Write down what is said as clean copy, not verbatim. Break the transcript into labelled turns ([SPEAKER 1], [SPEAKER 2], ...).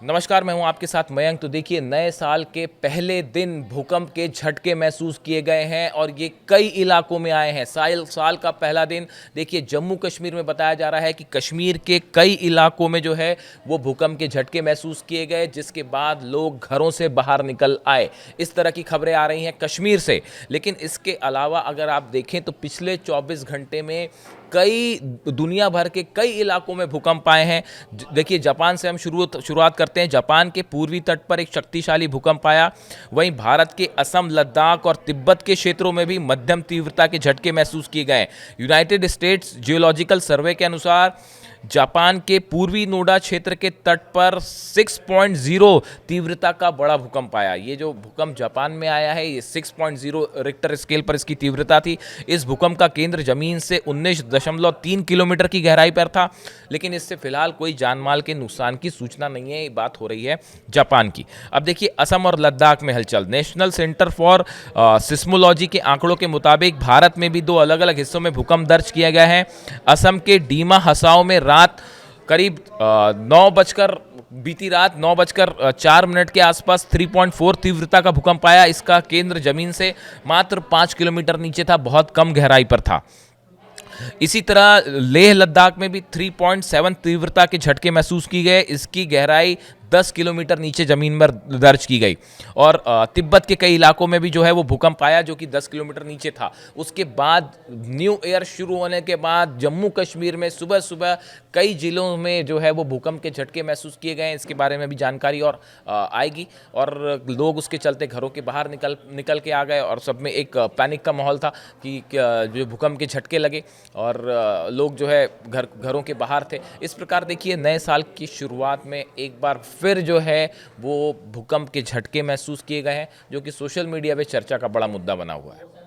[SPEAKER 1] नमस्कार, मैं हूं आपके साथ मयंक। तो देखिए, नए साल के पहले दिन भूकंप के झटके महसूस किए गए हैं और ये कई इलाकों में आए हैं। साल का पहला दिन देखिए, जम्मू कश्मीर में बताया जा रहा है कि कश्मीर के कई इलाकों में जो है वो भूकंप के झटके महसूस किए गए, जिसके बाद लोग घरों से बाहर निकल आए। इस तरह की खबरें आ रही हैं कश्मीर से। लेकिन इसके अलावा अगर आप देखें तो पिछले 24 घंटे में कई दुनिया भर के कई इलाकों में भूकंप आए हैं। देखिए, जापान से हम शुरुआत करते हैं। जापान के पूर्वी तट पर एक शक्तिशाली भूकंप आया। वहीं भारत के असम, लद्दाख और तिब्बत के क्षेत्रों में भी मध्यम तीव्रता के झटके महसूस किए गए। यूनाइटेड स्टेट्स जियोलॉजिकल सर्वे के अनुसार जापान के पूर्वी नोडा क्षेत्र के तट पर 6.0 तीव्रता का बड़ा भूकंप आया। ये जो भूकंप जापान में आया है, ये 6.0 रिक्टर स्केल पर इसकी तीव्रता थी। इस भूकंप का केंद्र जमीन से 19.3 किलोमीटर की गहराई पर था। लेकिन इससे फिलहाल कोई जानमाल के नुकसान की सूचना नहीं है। ये बात हो रही है जापान की। अब देखिए, असम और लद्दाख में हलचल। नेशनल सेंटर फॉर सिस्मोलॉजी के आंकड़ों के मुताबिक भारत में भी दो अलग अलग हिस्सों में भूकंप दर्ज किया गया है। असम के डीमा हसाओ में रात करीब 9 बजकर बीती रात 9:04 के आसपास 3.4 तीव्रता का भूकंप आया। इसका केंद्र जमीन से मात्र 5 किलोमीटर नीचे था, बहुत कम गहराई पर था। इसी तरह लेह लद्दाख में भी 3.7 तीव्रता के झटके महसूस की गए। इसकी गहराई 10 किलोमीटर नीचे जमीन पर दर्ज की गई। और तिब्बत के कई इलाकों में भी जो है वो भूकंप आया, जो कि 10 किलोमीटर नीचे था। उसके बाद न्यू ईयर शुरू होने के बाद जम्मू कश्मीर में सुबह सुबह कई जिलों में जो है वो भूकंप के झटके महसूस किए गए। इसके बारे में भी जानकारी और आएगी। और लोग उसके चलते घरों के बाहर निकल के आ गए और सब में एक पैनिक का माहौल था कि जो भूकंप के झटके लगे और लोग जो है घरों के बाहर थे। इस प्रकार देखिए, नए साल की शुरुआत में एक बार फिर जो है वो भूकंप के झटके महसूस किए गए हैं, जो कि सोशल मीडिया पे चर्चा का बड़ा मुद्दा बना हुआ है।